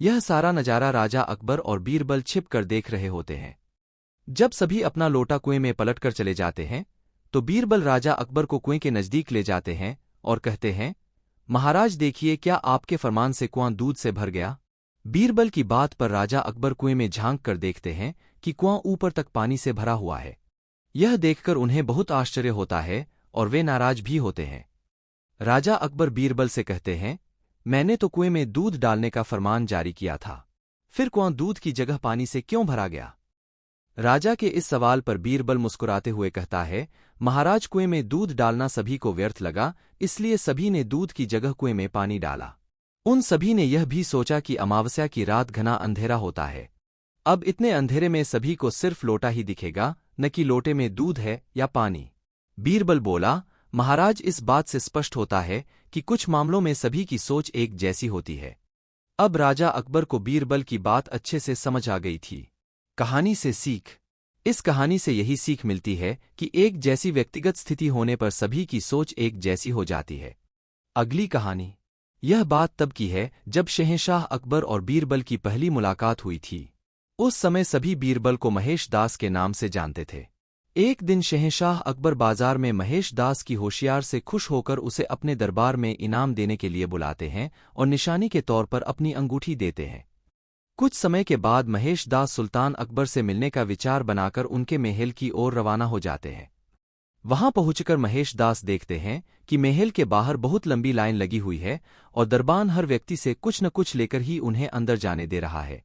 यह सारा नजारा राजा अकबर और बीरबल छिप कर देख रहे होते हैं। जब सभी अपना लोटा कुएं में पलटकर चले जाते हैं तो बीरबल राजा अकबर को कुएं के नजदीक ले जाते हैं और कहते हैं, महाराज देखिए, क्या आपके फरमान से कुआं दूध से भर गया? बीरबल की बात पर राजा अकबर कुएं में झांक कर देखते हैं कि कुआं ऊपर तक पानी से भरा हुआ है। यह देखकर उन्हें बहुत आश्चर्य होता है और वे नाराज भी होते हैं। राजा अकबर बीरबल से कहते हैं, मैंने तो कुएं में दूध डालने का फरमान जारी किया था, फिर कुआं दूध की जगह पानी से क्यों भरा गया? राजा के इस सवाल पर बीरबल मुस्कुराते हुए कहता है, महाराज, कुएं में दूध डालना सभी को व्यर्थ लगा, इसलिए सभी ने दूध की जगह कुएं में पानी डाला। उन सभी ने यह भी सोचा कि अमावस्या की रात घना अंधेरा होता है। अब इतने अंधेरे में सभी को सिर्फ लोटा ही दिखेगा, न कि लोटे में दूध है या पानी। बीरबल बोला, महाराज, इस बात से स्पष्ट होता है कि कुछ मामलों में सभी की सोच एक जैसी होती है। अब राजा अकबर को बीरबल की बात अच्छे से समझ आ गई थी। कहानी से सीख। इस कहानी से यही सीख मिलती है कि एक जैसी व्यक्तिगत स्थिति होने पर सभी की सोच एक जैसी हो जाती है। अगली कहानी। यह बात तब की है जब शहंशाह अकबर और बीरबल की पहली मुलाकात हुई थी। उस समय सभी बीरबल को महेश दास के नाम से जानते थे। एक दिन शहंशाह अकबर बाजार में महेश दास की होशियार से खुश होकर उसे अपने दरबार में इनाम देने के लिए बुलाते हैं और निशानी के तौर पर अपनी अंगूठी देते हैं। कुछ समय के बाद महेश दास सुल्तान अकबर से मिलने का विचार बनाकर उनके महल की ओर रवाना हो जाते हैं। वहां पहुंचकर महेश दास देखते हैं कि महल के बाहर बहुत लंबी लाइन लगी हुई है और दरबान हर व्यक्ति से कुछ न कुछ लेकर ही उन्हें अंदर जाने दे रहा है।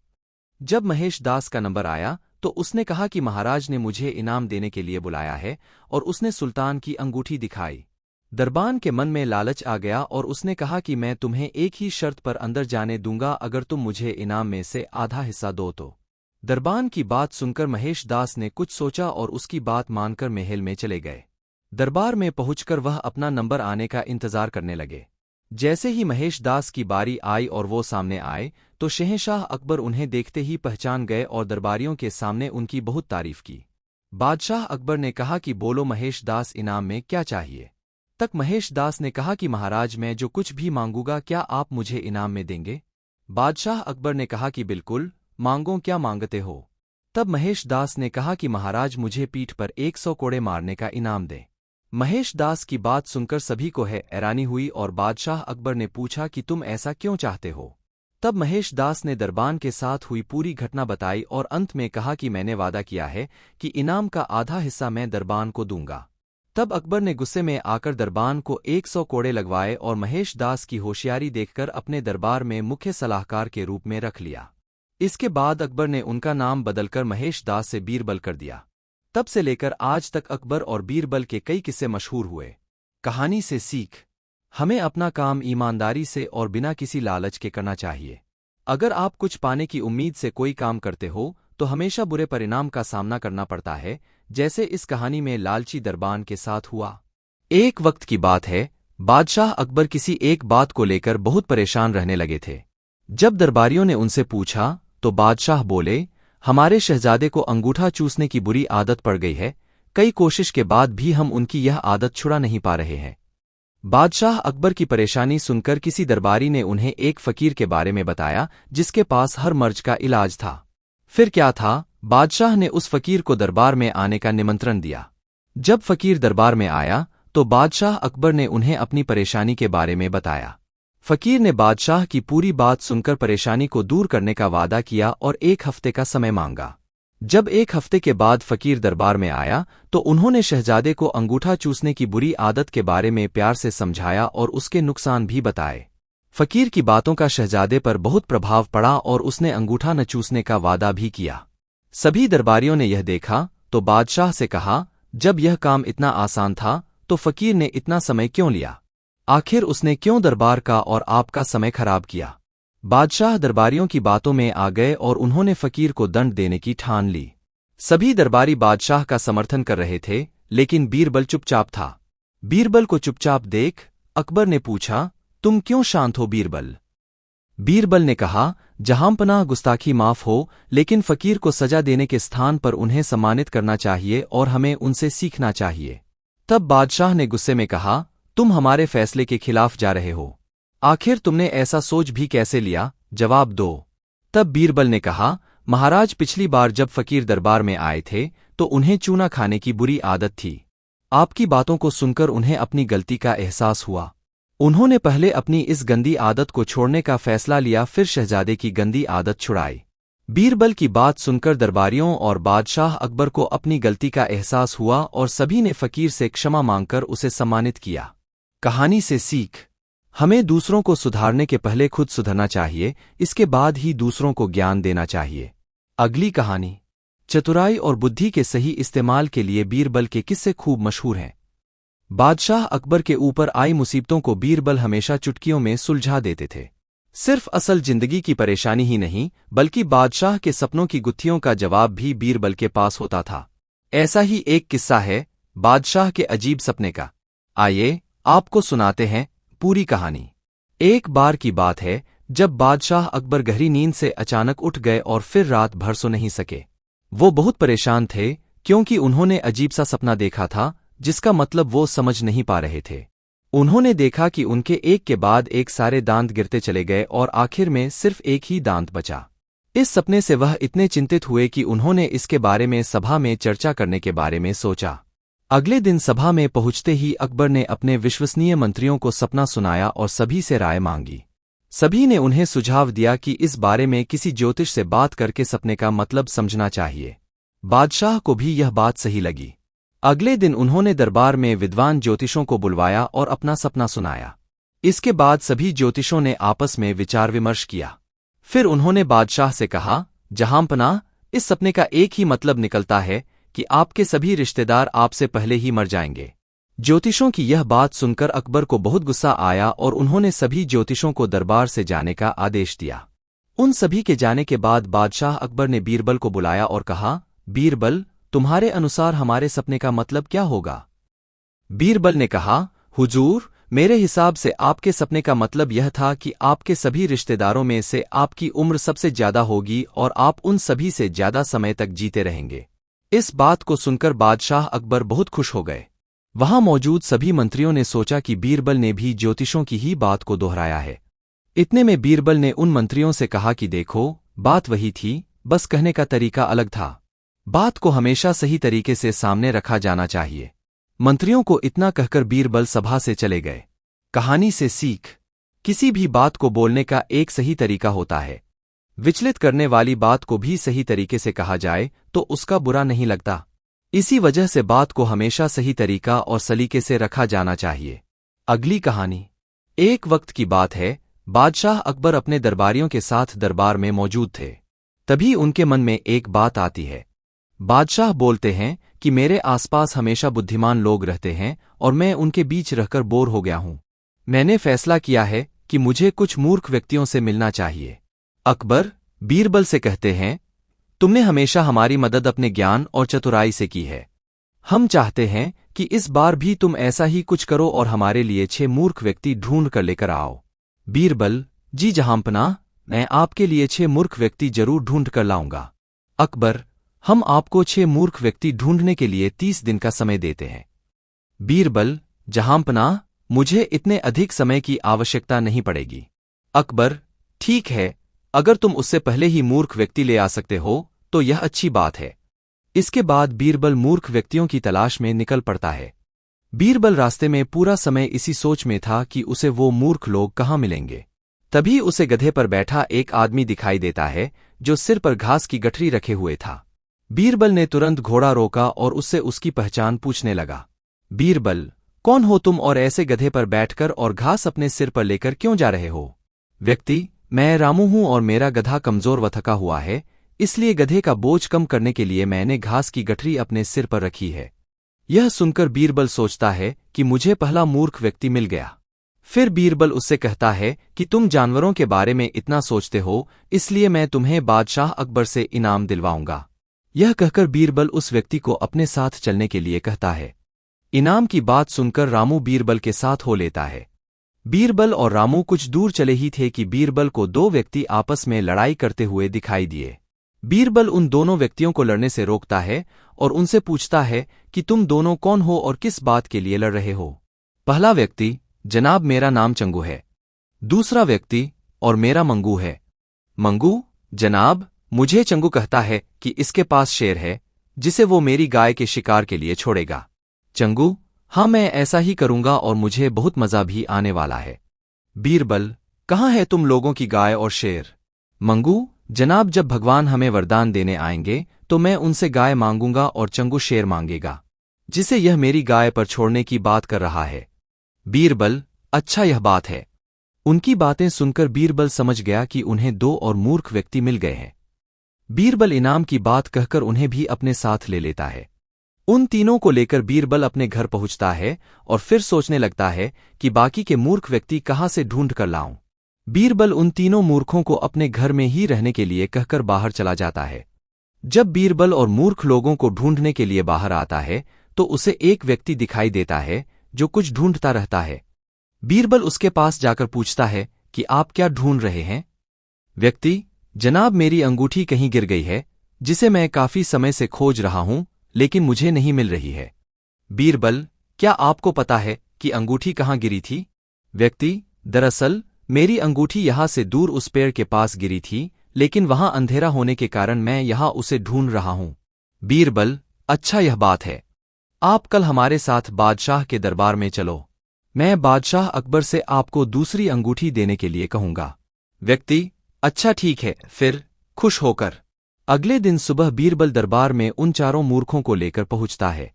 जब महेश दास का नंबर आया तो उसने कहा कि महाराज ने मुझे इनाम देने के लिए बुलाया है और उसने सुल्तान की अंगूठी दिखाई। दरबान के मन में लालच आ गया और उसने कहा कि मैं तुम्हें एक ही शर्त पर अंदर जाने दूंगा, अगर तुम मुझे इनाम में से आधा हिस्सा दो तो। दरबान की बात सुनकर महेश दास ने कुछ सोचा और उसकी बात मानकर महल में चले गए। दरबार में पहुंचकर वह अपना नंबर आने का इंतजार करने लगे। जैसे ही महेश दास की बारी आई और वो सामने आए तो शहंशाह अकबर उन्हें देखते ही पहचान गए और दरबारियों के सामने उनकी बहुत तारीफ की। बादशाह अकबर ने कहा कि बोलो महेश दास, इनाम में क्या चाहिए? तक महेश दास ने कहा कि महाराज, मैं जो कुछ भी मांगूंगा क्या आप मुझे इनाम में देंगे? बादशाह अकबर ने कहा कि बिल्कुल, मांगो, क्या मांगते हो? तब महेश दास ने कहा कि महाराज, मुझे पीठ पर 100 कोड़े मारने का इनाम दें। महेश दास की बात सुनकर सभी को हैरानी हुई और बादशाह अकबर ने पूछा कि तुम ऐसा क्यों चाहते हो? तब महेश दास ने दरबान के साथ हुई पूरी घटना बताई और अंत में कहा कि मैंने वादा किया है कि इनाम का आधा हिस्सा मैं दरबान को दूंगा। तब अकबर ने गुस्से में आकर दरबान को 100 कोड़े लगवाए और महेश दास की होशियारी देखकर अपने दरबार में मुख्य सलाहकार के रूप में रख लिया। इसके बाद अकबर ने उनका नाम बदलकर महेश दास से बीरबल कर दिया। तब से लेकर आज तक अकबर और बीरबल के कई किस्से मशहूर हुए। कहानी से सीख। हमें अपना काम ईमानदारी से और बिना किसी लालच के करना चाहिए। अगर आप कुछ पाने की उम्मीद से कोई काम करते हो तो हमेशा बुरे परिणाम का सामना करना पड़ता है, जैसे इस कहानी में लालची दरबान के साथ हुआ। एक वक्त की बात है, बादशाह अकबर किसी एक बात को लेकर बहुत परेशान रहने लगे थे। जब दरबारियों ने उनसे पूछा तो बादशाह बोले, हमारे शहजादे को अंगूठा चूसने की बुरी आदत पड़ गई है, कई कोशिश के बाद भी हम उनकी यह आदत छुड़ा नहीं पा रहे हैं। बादशाह अकबर की परेशानी सुनकर किसी दरबारी ने उन्हें एक फकीर के बारे में बताया जिसके पास हर मर्ज का इलाज था। फिर क्या था, बादशाह ने उस फकीर को दरबार में आने का निमंत्रण दिया। जब फकीर दरबार में आया तो बादशाह अकबर ने उन्हें अपनी परेशानी के बारे में बताया। फकीर ने बादशाह की पूरी बात सुनकर परेशानी को दूर करने का वादा किया और 1 हफ्ते का समय मांगा। जब 1 हफ्ते के बाद फकीर दरबार में आया तो उन्होंने शहजादे को अंगूठा चूसने की बुरी आदत के बारे में प्यार से समझाया और उसके नुकसान भी बताए। फकीर की बातों का शहजादे पर बहुत प्रभाव पड़ा और उसने अंगूठा न चूसने का वादा भी किया। सभी दरबारियों ने यह देखा तो बादशाह से कहा, जब यह काम इतना आसान था तो फकीर ने इतना समय क्यों लिया? आखिर उसने क्यों दरबार का और आपका समय खराब किया? बादशाह दरबारियों की बातों में आ गए और उन्होंने फकीर को दंड देने की ठान ली। सभी दरबारी बादशाह का समर्थन कर रहे थे, लेकिन बीरबल चुपचाप था। बीरबल को चुपचाप देख अकबर ने पूछा, तुम क्यों शांत हो बीरबल? बीरबल ने कहा, जहांपनाह गुस्ताखी माफ हो, लेकिन फकीर को सजा देने के स्थान पर उन्हें सम्मानित करना चाहिए और हमें उनसे सीखना चाहिए। तब बादशाह ने गुस्से में कहा, तुम हमारे फैसले के खिलाफ जा रहे हो। आखिर तुमने ऐसा सोच भी कैसे लिया? जवाब दो। तब बीरबल ने कहा, महाराज, पिछली बार जब फकीर दरबार में आए थे तो उन्हें चूना खाने की बुरी आदत थी। आपकी बातों को सुनकर उन्हें अपनी गलती का एहसास हुआ। उन्होंने पहले अपनी इस गंदी आदत को छोड़ने का फैसला लिया, फिर शहजादे की गंदी आदत छुड़ाई। बीरबल की बात सुनकर दरबारियों और बादशाह अकबर को अपनी गलती का एहसास हुआ और सभी ने फकीर से क्षमा मांगकर उसे सम्मानित किया। कहानी से सीख: हमें दूसरों को सुधारने के पहले खुद सुधरना चाहिए, इसके बाद ही दूसरों को ज्ञान देना चाहिए। अगली कहानी: चतुराई और बुद्धि के सही इस्तेमाल के लिए बीरबल के किस्से खूब मशहूर हैं। बादशाह अकबर के ऊपर आई मुसीबतों को बीरबल हमेशा चुटकियों में सुलझा देते थे। सिर्फ असल जिंदगी की परेशानी ही नहीं, बल्कि बादशाह के सपनों की गुत्थियों का जवाब भी बीरबल के पास होता था। ऐसा ही एक किस्सा है बादशाह के अजीब सपने का। आइए आपको सुनाते हैं पूरी कहानी। एक बार की बात है जब बादशाह अकबर गहरी नींद से अचानक उठ गए और फिर रात भर सो नहीं सके। वो बहुत परेशान थे क्योंकि उन्होंने अजीब सा सपना देखा था जिसका मतलब वो समझ नहीं पा रहे थे। उन्होंने देखा कि उनके एक के बाद एक सारे दांत गिरते चले गए और आखिर में सिर्फ एक ही दांत बचा। इस सपने से वह इतने चिंतित हुए कि उन्होंने इसके बारे में सभा में चर्चा करने के बारे में सोचा। अगले दिन सभा में पहुंचते ही अकबर ने अपने विश्वसनीय मंत्रियों को सपना सुनाया और सभी से राय मांगी। सभी ने उन्हें सुझाव दिया कि इस बारे में किसी ज्योतिष से बात करके सपने का मतलब समझना चाहिए। बादशाह को भी यह बात सही लगी। अगले दिन उन्होंने दरबार में विद्वान ज्योतिषों को बुलवाया और अपना सपना सुनाया। इसके बाद सभी ज्योतिषों ने आपस में विचार विमर्श किया। फिर उन्होंने बादशाह से कहा, जहांपनाह, इस सपने का एक ही मतलब निकलता है कि आपके सभी रिश्तेदार आपसे पहले ही मर जाएंगे। ज्योतिषों की यह बात सुनकर अकबर को बहुत गुस्सा आया और उन्होंने सभी ज्योतिषों को दरबार से जाने का आदेश दिया। उन सभी के जाने के बाद बादशाह अकबर ने बीरबल को बुलाया और कहा, बीरबल, तुम्हारे अनुसार हमारे सपने का मतलब क्या होगा? बीरबल ने कहा, हुजूर, मेरे हिसाब से आपके सपने का मतलब यह था कि आपके सभी रिश्तेदारों में से आपकी उम्र सबसे ज्यादा होगी और आप उन सभी से ज्यादा समय तक जीते रहेंगे। इस बात को सुनकर बादशाह अकबर बहुत खुश हो गए। वहां मौजूद सभी मंत्रियों ने सोचा कि बीरबल ने भी ज्योतिषों की ही बात को दोहराया है। इतने में बीरबल ने उन मंत्रियों से कहा कि देखो, बात वही थी, बस कहने का तरीका अलग था। बात को हमेशा सही तरीके से सामने रखा जाना चाहिए। मंत्रियों को इतना कहकर बीरबल सभा से चले गए। कहानी से सीख: किसी भी बात को बोलने का एक सही तरीका होता है। विचलित करने वाली बात को भी सही तरीके से कहा जाए तो उसका बुरा नहीं लगता। इसी वजह से बात को हमेशा सही तरीका और सलीके से रखा जाना चाहिए। अगली कहानी: एक वक्त की बात है, बादशाह अकबर अपने दरबारियों के साथ दरबार में मौजूद थे। तभी उनके मन में एक बात आती है। बादशाह बोलते हैं कि मेरे आसपास हमेशा बुद्धिमान लोग रहते हैं और मैं उनके बीच रहकर बोर हो गया हूं। मैंने फैसला किया है कि मुझे कुछ मूर्ख व्यक्तियों से मिलना चाहिए। अकबर बीरबल से कहते हैं, तुमने हमेशा हमारी मदद अपने ज्ञान और चतुराई से की है। हम चाहते हैं कि इस बार भी तुम ऐसा ही कुछ करो और हमारे लिए 6 मूर्ख व्यक्ति ढूंढ कर लेकर आओ। बीरबल, जी जहांपनाह, मैं आपके लिए 6 मूर्ख व्यक्ति जरूर ढूंढ कर लाऊंगा। अकबर, हम आपको 6 मूर्ख व्यक्ति ढूंढने के लिए 30 दिन का समय देते हैं। बीरबल, जहांपनाह, मुझे इतने अधिक समय की आवश्यकता नहीं पड़ेगी। अकबर, ठीक है, अगर तुम उससे पहले ही मूर्ख व्यक्ति ले आ सकते हो तो यह अच्छी बात है। इसके बाद बीरबल मूर्ख व्यक्तियों की तलाश में निकल पड़ता है। बीरबल रास्ते में पूरा समय इसी सोच में था कि उसे वो मूर्ख लोग कहाँ मिलेंगे। तभी उसे गधे पर बैठा एक आदमी दिखाई देता है जो सिर पर घास की गठरी रखे हुए था। बीरबल ने तुरंत घोड़ा रोका और उससे उसकी पहचान पूछने लगा। बीरबल, कौन हो तुम और ऐसे गधे पर बैठकर और घास अपने सिर पर लेकर क्यों जा रहे हो? व्यक्ति, मैं रामू हूं और मेरा गधा कमजोर व थका हुआ है, इसलिए गधे का बोझ कम करने के लिए मैंने घास की गठरी अपने सिर पर रखी है। यह सुनकर बीरबल सोचता है कि मुझे पहला मूर्ख व्यक्ति मिल गया। फिर बीरबल उससे कहता है कि तुम जानवरों के बारे में इतना सोचते हो, इसलिए मैं तुम्हें बादशाह अकबर से इनाम दिलवाऊंगा। यह कहकर बीरबल उस व्यक्ति को अपने साथ चलने के लिए कहता है। इनाम की बात सुनकर रामू बीरबल के साथ हो लेता है। बीरबल और रामू कुछ दूर चले ही थे कि बीरबल को दो व्यक्ति आपस में लड़ाई करते हुए दिखाई दिए। बीरबल उन दोनों व्यक्तियों को लड़ने से रोकता है और उनसे पूछता है कि तुम दोनों कौन हो और किस बात के लिए लड़ रहे हो। पहला व्यक्ति, जनाब मेरा नाम चंगू है। दूसरा व्यक्ति, और मेरा मंगू है। मंगू, जनाब मुझे चंगू कहता है कि इसके पास शेर है जिसे वो मेरी गाय के शिकार के लिए छोड़ेगा। चंगू, हाँ मैं ऐसा ही करूंगा और मुझे बहुत मजा भी आने वाला है। बीरबल, कहाँ है तुम लोगों की गाय और शेर? मंगू, जनाब जब भगवान हमें वरदान देने आएंगे तो मैं उनसे गाय मांगूंगा और चंगू शेर मांगेगा जिसे यह मेरी गाय पर छोड़ने की बात कर रहा है। बीरबल, अच्छा यह बात है। उनकी बातें सुनकर बीरबल समझ गया कि उन्हें दो और मूर्ख व्यक्ति मिल गए हैं। बीरबल इनाम की बात कहकर उन्हें भी अपने साथ ले लेता है। उन तीनों को लेकर बीरबल अपने घर पहुंचता है और फिर सोचने लगता है कि बाकी के मूर्ख व्यक्ति कहाँ से ढूंढ कर लाऊं। बीरबल उन तीनों मूर्खों को अपने घर में ही रहने के लिए कहकर बाहर चला जाता है। जब बीरबल और मूर्ख लोगों को ढूंढने के लिए बाहर आता है तो उसे एक व्यक्ति दिखाई देता है जो कुछ ढूंढता रहता है। बीरबल उसके पास जाकर पूछता है कि आप क्या ढूंढ रहे हैं? व्यक्ति, जनाब मेरी अंगूठी कहीं गिर गई है जिसे मैं काफी समय से खोज रहा हूं लेकिन मुझे नहीं मिल रही है। बीरबल, क्या आपको पता है कि अंगूठी कहाँ गिरी थी? व्यक्ति, दरअसल मेरी अंगूठी यहां से दूर उस पेड़ के पास गिरी थी लेकिन वहां अंधेरा होने के कारण मैं यहां उसे ढूंढ रहा हूं। बीरबल, अच्छा यह बात है। आप कल हमारे साथ बादशाह के दरबार में चलो। मैं बादशाह अकबर से आपको दूसरी अंगूठी देने के लिए कहूंगा। व्यक्ति, अच्छा ठीक है। फिर खुश होकर अगले दिन सुबह बीरबल दरबार में उन चारों मूर्खों को लेकर पहुंचता है।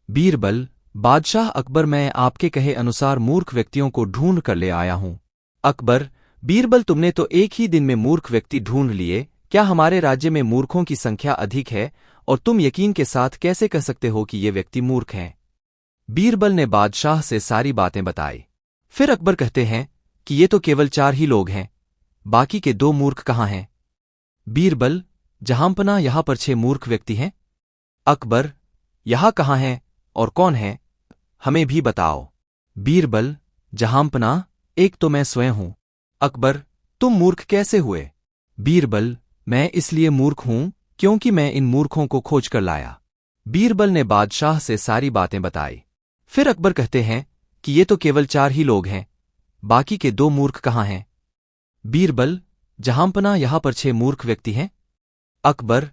बीरबल, बादशाह अकबर मैं आपके कहे अनुसार मूर्ख व्यक्तियों को ढूंढ कर ले आया हूं। अकबर, बीरबल तुमने तो एक ही दिन में मूर्ख व्यक्ति ढूंढ लिए, क्या हमारे राज्य में मूर्खों की संख्या अधिक है और तुम यकीन के साथ कैसे कह सकते हो कि ये व्यक्ति मूर्ख हैं? बीरबल ने बादशाह से सारी बातें बताई। फिर अकबर कहते हैं कि ये तो केवल 4 ही लोग हैं, बाकी के 2 मूर्ख कहाँ हैं? बीरबल, जहांपना यहाँ पर 6 मूर्ख व्यक्ति हैं। अकबर, यहाँ कहाँ हैं और कौन है, हमें भी बताओ। बीरबल, जहांपना एक तो मैं स्वयं हूं। अकबर, तुम मूर्ख कैसे हुए? बीरबल, मैं इसलिए मूर्ख हूं क्योंकि मैं इन मूर्खों को खोज कर लाया। बीरबल ने बादशाह से सारी बातें बताई। फिर अकबर कहते हैं कि ये तो केवल 4 ही लोग हैं, बाकी के 2 मूर्ख कहाँ हैं? बीरबल, जहांपना यहाँ पर 6 मूर्ख व्यक्ति हैं। अकबर,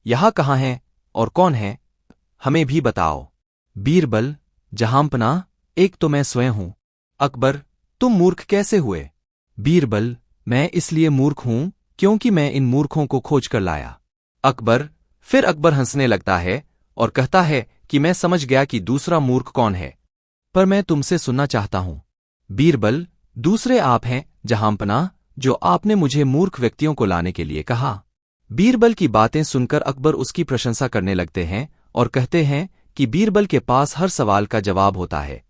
यहाँ कहाँ हैं और कौन है, हमें भी बताओ। बीरबल, जहांपना एक तो मैं स्वयं हूं। अकबर, तुम मूर्ख कैसे हुए? बीरबल, मैं इसलिए मूर्ख हूं क्योंकि मैं इन मूर्खों को खोज कर लाया। अकबर, फिर अकबर हंसने लगता है और कहता है कि मैं समझ गया कि दूसरा मूर्ख कौन है, पर मैं तुमसे सुनना चाहता हूं। बीरबल, दूसरे आप हैं जहांपना, जो आपने मुझे मूर्ख व्यक्तियों को लाने के लिए कहा। बीरबल की बातें सुनकर अकबर उसकी प्रशंसा करने लगते हैं और कहते हैं कि बीरबल के पास हर सवाल का जवाब होता है।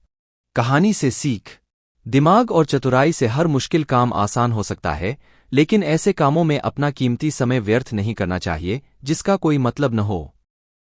कहानी से सीख, दिमाग और चतुराई से हर मुश्किल काम आसान हो सकता है, लेकिन ऐसे कामों में अपना कीमती समय व्यर्थ नहीं करना चाहिए जिसका कोई मतलब न हो।